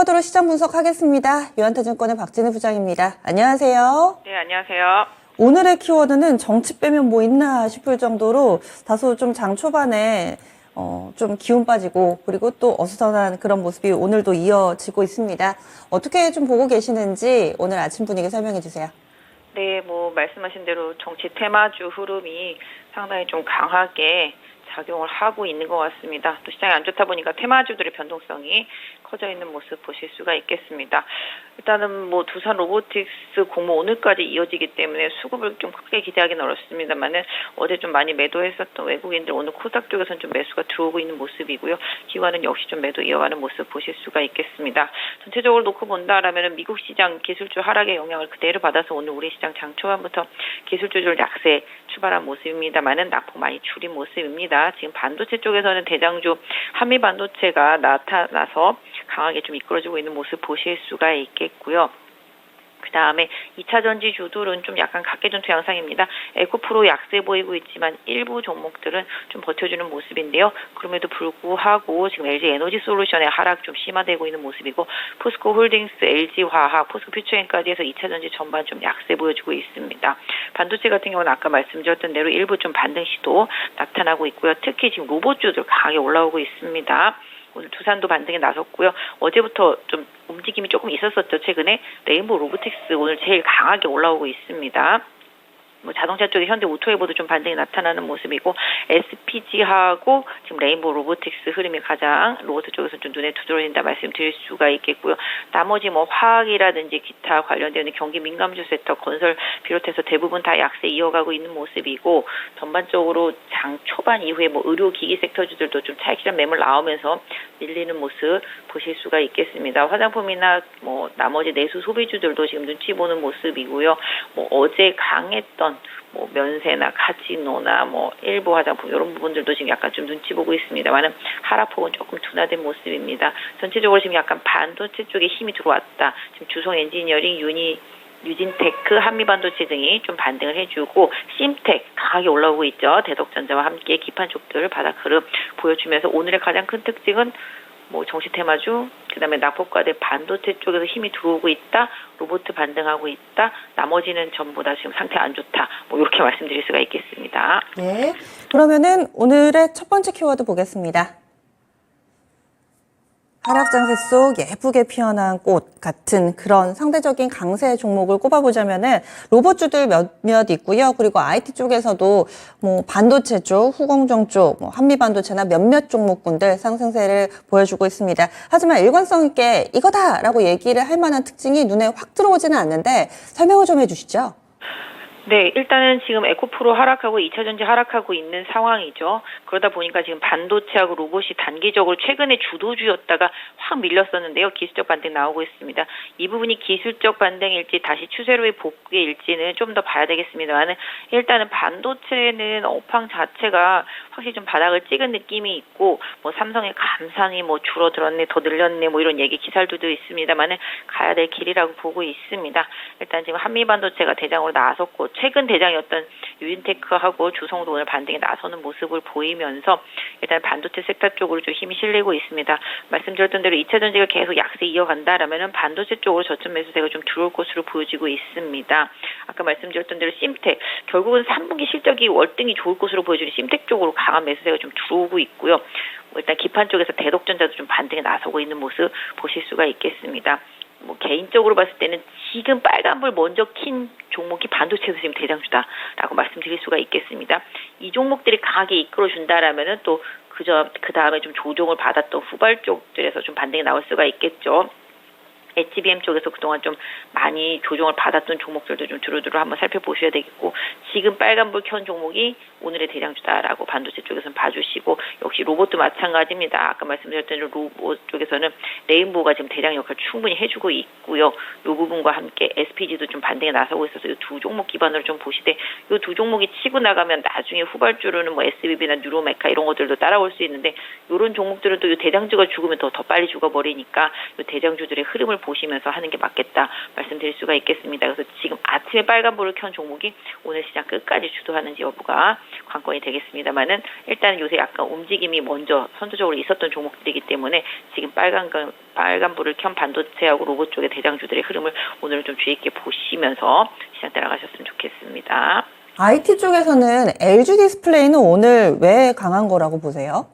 키워드로 시장 분석하겠습니다. 유한타증권의 박진희 부장입니다. 안녕하세요. 네, 안녕하세요. 오늘의 키워드는 정치 빼면 뭐 있나 싶을 정도로 다소 좀 장 초반에 좀 기운 빠지고 그리고 또 어수선한 그런 모습이 오늘도 이어지고 있습니다. 어떻게 좀 보고 계시는지 오늘 아침 분위기 설명해 주세요. 네, 말씀하신 대로 정치 테마주 흐름이 상당히 좀 강하게 작용을 하고 있는 것 같습니다. 또 시장이 안 좋다 보니까 테마주들의 변동성이 커져 있는 모습 보실 수가 있겠습니다. 일단은 두산 로보틱스 공모 오늘까지 이어지기 때문에 수급을 좀 크게 기대하기는 어렵습니다만은 어제 좀 많이 매도했었던 외국인들 오늘 코스닥 쪽에서는 좀 매수가 들어오고 있는 모습이고요. 기관은 역시 좀 매도 이어가는 모습 보실 수가 있겠습니다. 전체적으로 놓고 본다라면은 미국 시장 기술주 하락의 영향을 그대로 받아서 오늘 우리 시장 장 초반부터 기술주들 약세 출발한 모습입니다만은 낙폭 많이 줄인 모습입니다. 지금 반도체 쪽에서는 대장주 한미 반도체가 나타나서 강하게 좀 이끌어지고 있는 모습 보실 수가 있겠고요. 그 다음에 2차 전지 주들은 좀 약간 각계전투 양상입니다. 에코프로 약세 보이고 있지만 일부 종목들은 좀 버텨주는 모습인데요. 그럼에도 불구하고 지금 LG 에너지 솔루션의 하락 좀 심화되고 있는 모습이고 포스코 홀딩스, LG 화학, 포스코 퓨처엔까지 해서 2차 전지 전반 좀 약세 보여주고 있습니다. 반도체 같은 경우는 아까 말씀드렸던 대로 일부 좀 반등 시도 나타나고 있고요. 특히 지금 로봇주들 강하게 올라오고 있습니다. 오늘 두산도 반등에 나섰고요. 어제부터 좀 움직임이 조금 있었었죠. 최근에 레인보우 로보틱스 오늘 제일 강하게 올라오고 있습니다. 자동차 쪽에 현대 오토에보도 좀 반등이 나타나는 모습이고 SPG하고 지금 레인보우 로보틱스 흐름이 가장 로봇 쪽에서 좀 눈에 두드러진다 말씀드릴 수가 있겠고요. 나머지 화학이라든지 기타 관련되는 경기 민감주 섹터 건설 비롯해서 대부분 다 약세 이어가고 있는 모습이고 전반적으로 장 초반 이후에 의료기기 섹터주들도 좀 차익실현 매물 나오면서 밀리는 모습 보실 수가 있겠습니다. 화장품이나 나머지 내수 소비주들도 지금 눈치 보는 모습이고요. 어제 강했던 면세나 카지노나 일부 화장품 이런 부분들도 지금 약간 좀 눈치 보고 있습니다만은 하락폭은 조금 둔화된 모습입니다. 전체적으로 지금 약간 반도체 쪽에 힘이 들어왔다. 지금 주성 엔지니어링, 유진테크, 한미반도체 등이 좀 반등을 해주고 심텍 강하게 올라오고 있죠. 대덕전자와 함께 기판 쪽들 바닥 흐름 보여주면서 오늘의 가장 큰 특징은 정시 테마주, 그 다음에 낙폭과대 반도체 쪽에서 힘이 들어오고 있다, 로봇 반등하고 있다, 나머지는 전부 다 지금 상태 안 좋다, 이렇게 말씀드릴 수가 있겠습니다. 네, 그러면은 오늘의 첫 번째 키워드 보겠습니다. 하락장세 속 예쁘게 피어난 꽃 같은 그런 상대적인 강세 종목을 꼽아보자면은 로봇주들 몇몇 있고요. 그리고 IT 쪽에서도 반도체 쪽, 후공정 쪽, 한미반도체나 몇몇 종목군들 상승세를 보여주고 있습니다. 하지만 일관성 있게 이거다라고 얘기를 할 만한 특징이 눈에 확 들어오지는 않는데 설명을 좀 해주시죠. 네, 일단은 지금 에코프로 하락하고 2차 전지 하락하고 있는 상황이죠. 그러다 보니까 지금 반도체하고 로봇이 단기적으로 최근에 주도주였다가 확 밀렸었는데요. 기술적 반등 나오고 있습니다. 이 부분이 기술적 반등일지 다시 추세로의 복귀일지는 좀 더 봐야 되겠습니다만 일단은 반도체는 업황 자체가 확실히 좀 바닥을 찍은 느낌이 있고 삼성의 감산이 줄어들었네, 더 늘렸네 이런 얘기 기사들도 있습니다만 가야 될 길이라고 보고 있습니다. 일단 지금 한미반도체가 대장으로 나섰고 최근 대장이었던 유인테크하고 주성도 오늘 반등에 나서는 모습을 보이면서 일단 반도체 섹터 쪽으로 좀 힘이 실리고 있습니다. 말씀드렸던 대로 2차 전지가 계속 약세 이어간다라면 반도체 쪽으로 저점 매수세가 좀 들어올 것으로 보여지고 있습니다. 아까 말씀드렸던 대로 심텍 결국은 3분기 실적이 월등히 좋을 것으로 보여지는 심텍 쪽으로 강한 매수세가 좀 들어오고 있고요. 일단 기판 쪽에서 대덕전자도 좀 반등에 나서고 있는 모습 보실 수가 있겠습니다. 개인적으로 봤을 때는 지금 빨간불 먼저 킨 종목이 반도체에서 지금 대장주다라고 말씀드릴 수가 있겠습니다. 이 종목들이 강하게 이끌어준다라면은 또 그 다음에 좀 조정을 받았던 후발 쪽들에서 좀 반등이 나올 수가 있겠죠. HBM 쪽에서 그동안 좀 많이 조정을 받았던 종목들도 좀 두루두루 한번 살펴보셔야 되겠고 지금 빨간불 켠 종목이 오늘의 대장주다라고 반도체 쪽에서는 봐주시고 역시 로봇도 마찬가지입니다. 아까 말씀드렸던 로봇 쪽에서는 레인보우가 지금 대장 역할 충분히 해주고 있고요. 이 부분과 함께 SPG도 좀 반등에 나서고 있어서 이 두 종목 기반으로 좀 보시되 이 두 종목이 치고 나가면 나중에 후발주로는 SBB나 뉴로메카 이런 것들도 따라올 수 있는데 이런 종목들은 또 이 대장주가 죽으면 더 빨리 죽어버리니까 이 대장주들의 흐름을 지켜보시면서 하는 게 맞겠다 말씀드릴 수가 있겠습니다. 그래서 지금 아침에 빨간불을 켠 종목이 오늘 시장 끝까지 주도하는지 여부가 관건이 되겠습니다만은 일단 요새 약간 움직임이 먼저 선두적으로 있었던 종목들이기 때문에 지금 빨간불을 켠 반도체하고 로봇 쪽의 대장주들의 흐름을 오늘은 좀 주의 있게 보시면서 시장 따라가셨으면 좋겠습니다. IT 쪽에서는 LG 디스플레이는 오늘 왜 강한 거라고 보세요?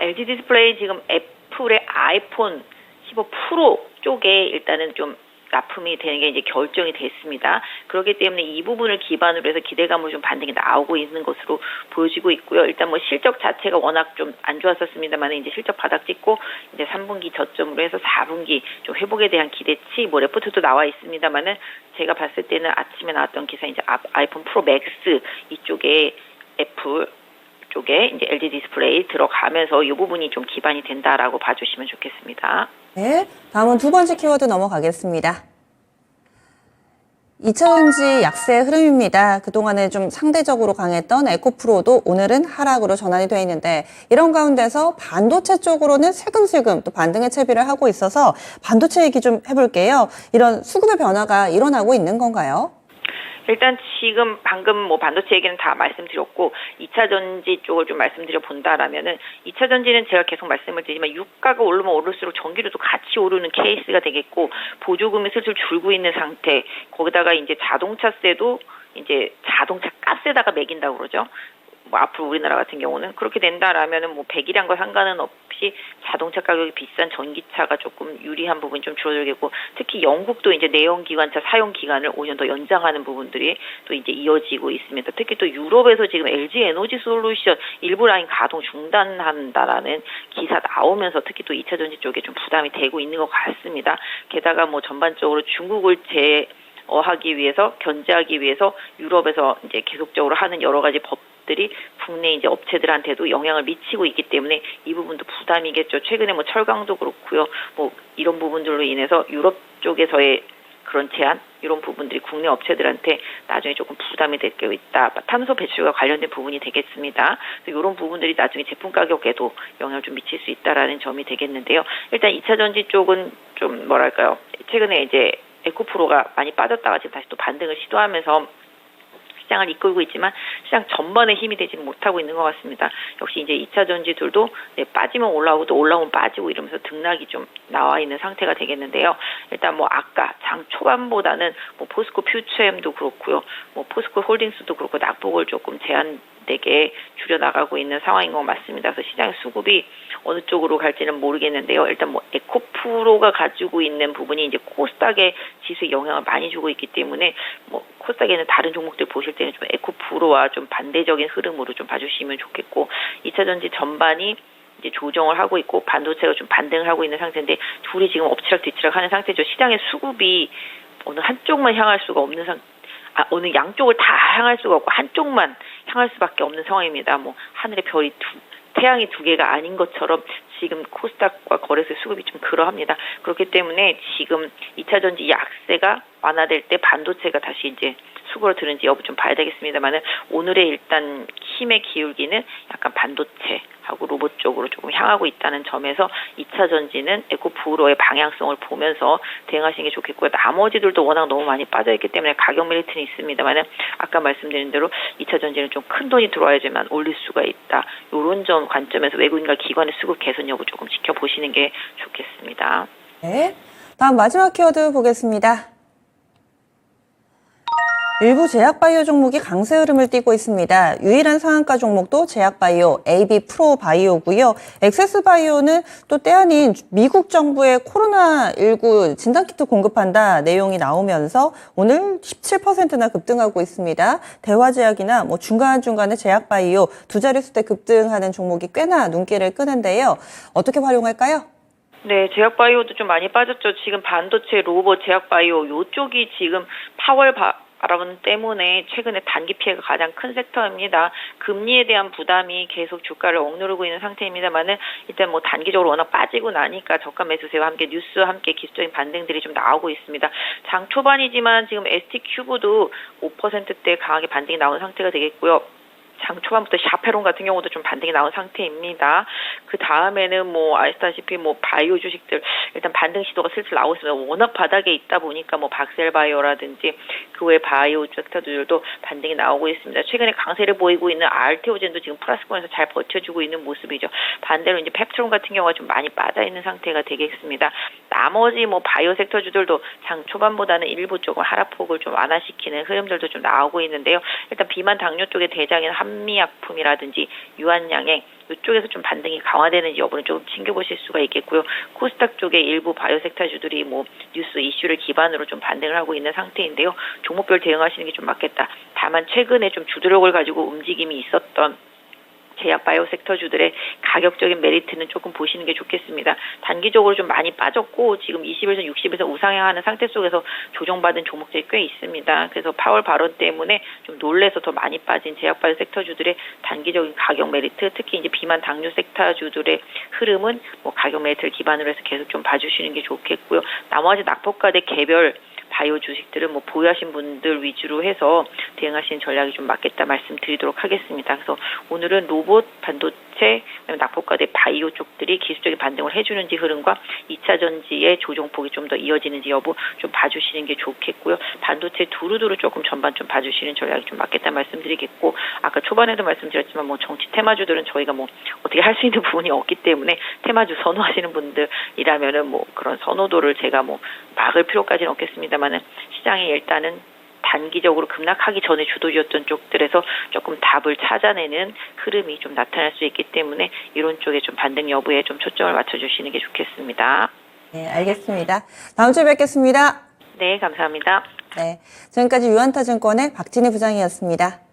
LG 디스플레이 지금 애플의 아이폰 15 프로 쪽에 일단은 좀 납품이 되는 게 이제 결정이 됐습니다. 그렇기 때문에 이 부분을 기반으로 해서 기대감으로 좀 반등이 나오고 있는 것으로 보여지고 있고요. 일단 뭐 실적 자체가 워낙 좀 안 좋았었습니다만 이제 실적 바닥 찍고 이제 3분기 저점으로 해서 4분기 좀 회복에 대한 기대치 뭐 레포트도 나와 있습니다만은 제가 봤을 때는 아침에 나왔던 기사 이제 아이폰 프로 맥스 이쪽에 애플 쪽에 이제 LG 디스플레이 들어가면서 이 부분이 좀 기반이 된다라고 봐주시면 좋겠습니다. 네, 다음은 두 번째 키워드 넘어가겠습니다. 2차전지 약세 흐름입니다. 그동안에 좀 상대적으로 강했던 에코프로도 오늘은 하락으로 전환이 되어 있는데 이런 가운데서 반도체 쪽으로는 슬금슬금 또 반등의 채비를 하고 있어서 반도체 얘기 좀 해볼게요. 이런 수급의 변화가 일어나고 있는 건가요? 일단 지금 방금 뭐 반도체 얘기는 다 말씀드렸고 2차 전지 쪽을 좀 말씀드려 본다라면은 2차 전지는 제가 계속 말씀을 드리지만 유가가 오르면 오를수록 전기료도 같이 오르는 케이스가 되겠고 보조금이 슬슬 줄고 있는 상태. 거기다가 이제 자동차세도 이제 자동차 값에다가 매긴다고 그러죠. 뭐 앞으로 우리나라 같은 경우는 그렇게 된다라면은 뭐 배기량과 상관은 없이 자동차 가격이 비싼 전기차가 조금 유리한 부분이 좀 줄어들겠고 특히 영국도 이제 내연기관차 사용 기간을 5년 더 연장하는 부분들이 또 이제 이어지고 있습니다. 특히 또 유럽에서 지금 LG 에너지 솔루션 일부 라인 가동 중단한다라는 기사 나오면서 특히 또 2차 전지 쪽에 좀 부담이 되고 있는 것 같습니다. 게다가 뭐 전반적으로 중국을 제어하기 위해서 견제하기 위해서 유럽에서 이제 계속적으로 하는 여러 가지 법들이 국내 이제 업체들한테도 영향을 미치고 있기 때문에 이 부분도 부담이겠죠. 최근에 뭐 철강도 그렇고요. 뭐 이런 부분들로 인해서 유럽 쪽에서의 그런 제한 이런 부분들이 국내 업체들한테 나중에 조금 부담이 될 게 있다. 탄소 배출과 관련된 부분이 되겠습니다. 그래서 이런 부분들이 나중에 제품 가격에도 영향을 좀 미칠 수 있다라는 점이 되겠는데요. 일단 2차 전지 쪽은 좀 뭐랄까요. 최근에 이제 에코프로가 많이 빠졌다가 지금 다시 또 반등을 시도하면서 시장을 이끌고 있지만 시장 전반에 힘이 되지는 못하고 있는 것 같습니다. 역시 이제 2차 전지들도 빠지면 올라오고 또 올라오면 빠지고 이러면서 등락이 좀 나와 있는 상태가 되겠는데요. 일단 뭐 아까 장 초반보다는 뭐 포스코 퓨처엠도 그렇고요. 뭐 포스코 홀딩스도 그렇고 낙폭을 조금 제한되게 줄여나가고 있는 상황인 것 같습니다. 그래서 시장의 수급이 어느 쪽으로 갈지는 모르겠는데요. 일단 뭐 에코프로가 가지고 있는 부분이 이제 코스닥의 지수에 영향을 많이 주고 있기 때문에 뭐 코스닥에는 다른 종목들 보실 때는 좀 에코프로와 좀 반대적인 흐름으로 좀 봐주시면 좋겠고 2차 전지 전반이 이제 조정을 하고 있고 반도체가 좀 반등을 하고 있는 상태인데 둘이 지금 엎치락뒤치락 하는 상태죠. 시장의 수급이 어느 한쪽만 향할 수가 없는 어느 양쪽을 다 향할 수가 없고 한쪽만 향할 수밖에 없는 상황입니다. 뭐 하늘의 별이 태양이 두 개가 아닌 것처럼 지금 코스닥과 거래소의 수급이 좀 그러합니다. 그렇기 때문에 지금 2차 전지 약세가 완화될 때 반도체가 다시 이제 수급으로 드는지 여부 좀 봐야 되겠습니다만은 오늘의 일단 힘의 기울기는 약간 반도체하고 로봇 쪽으로 조금 향하고 있다는 점에서 2차 전지는 에코프로의 방향성을 보면서 대응하시는 게 좋겠고요. 나머지들도 워낙 너무 많이 빠져있기 때문에 가격 메리트는 있습니다만은 아까 말씀드린 대로 2차 전지는 좀 큰 돈이 들어와야지만 올릴 수가 있다. 이런 점 관점에서 외국인과 기관의 수급 개선 여부 조금 지켜보시는 게 좋겠습니다. 네, 다음 마지막 키워드 보겠습니다. 일부 제약바이오 종목이 강세 흐름을 띠고 있습니다. 유일한 상한가 종목도 제약바이오, AB프로바이오고요. 엑세스바이오는 또 때 아닌 미국 정부의 코로나19 진단키트 공급한다 내용이 나오면서 오늘 17%나 급등하고 있습니다. 대화제약이나 뭐 중간중간에 제약바이오 두 자릿수대 급등하는 종목이 꽤나 눈길을 끄는데요. 어떻게 활용할까요? 네, 제약바이오도 좀 많이 빠졌죠. 지금 반도체, 로봇, 제약바이오 요쪽이 지금 바라보는 때문에 최근에 단기 피해가 가장 큰 섹터입니다. 금리에 대한 부담이 계속 주가를 억누르고 있는 상태입니다만은 일단 뭐 단기적으로 워낙 빠지고 나니까 저가 매수세와 함께 뉴스와 함께 기술적인 반등들이 좀 나오고 있습니다. 장 초반이지만 지금 ST큐브도 5%대 강하게 반등이 나온 상태가 되겠고요. 장 초반부터 샤페론 같은 경우도 좀 반등이 나온 상태입니다. 그 다음에는 뭐 아시다시피 뭐 바이오 주식들 일단 반등 시도가 슬슬 나오고 있습니다. 워낙 바닥에 있다 보니까 뭐 박셀바이오라든지 그 외 바이오 섹터들도 반등이 나오고 있습니다. 최근에 강세를 보이고 있는 알테오젠도 지금 플러스권에서 잘 버텨주고 있는 모습이죠. 반대로 이제 펩트론 같은 경우가 좀 많이 빠져 있는 상태가 되겠습니다. 나머지 뭐 바이오 섹터주들도 장 초반보다는 일부 조금 하락폭을 좀 완화시키는 흐름들도 좀 나오고 있는데요. 일단 비만 당뇨 쪽의 대장인 한미약품이라든지 유한양행 이쪽에서 좀 반등이 강화되는지 여부는 조금 챙겨보실 수가 있겠고요. 코스닥 쪽의 일부 바이오 섹터주들이 뭐 뉴스 이슈를 기반으로 좀 반등을 하고 있는 상태인데요. 종목별 대응하시는 게 좀 맞겠다. 다만 최근에 좀 주도력을 가지고 움직임이 있었던 제약 바이오 섹터주들의 가격적인 메리트는 조금 보시는 게 좋겠습니다. 단기적으로 좀 많이 빠졌고 지금 20에서 60에서 우상향하는 상태 속에서 조정받은 종목들이 꽤 있습니다. 그래서 파월 발언 때문에 좀 놀래서 더 많이 빠진 제약 바이오 섹터주들의 단기적인 가격 메리트, 특히 이제 비만 당뇨 섹터주들의 흐름은 뭐 가격 메리트를 기반으로 해서 계속 좀 봐주시는 게 좋겠고요. 나머지 낙폭과대 개별 바이오 주식들은 뭐 보유하신 분들 위주로 해서 대응하시는 전략이 좀 맞겠다 말씀드리도록 하겠습니다. 그래서 오늘은 로봇, 반도체, 낙폭과대 바이오 쪽들이 기술적인 반등을 해주는지 흐름과 2차 전지의 조정폭이 좀 더 이어지는지 여부 좀 봐주시는 게 좋겠고요. 반도체 두루두루 조금 전반 좀 봐주시는 전략이 좀 맞겠다 말씀드리겠고 아까 초반에도 말씀드렸지만 뭐 정치 테마주들은 저희가 뭐 어떻게 할 수 있는 부분이 없기 때문에 테마주 선호하시는 분들이라면은 뭐 그런 선호도를 제가 뭐 막을 필요까지는 없겠습니다만은 시장이 일단은 단기적으로 급락하기 전에 주도주였던 쪽들에서 조금 답을 찾아내는 흐름이 좀 나타날 수 있기 때문에 이런 쪽에 좀 반등 여부에 좀 초점을 맞춰주시는 게 좋겠습니다. 네, 알겠습니다. 다음 주에 뵙겠습니다. 네, 감사합니다. 네, 지금까지 유한타증권의 박진희 부장이었습니다.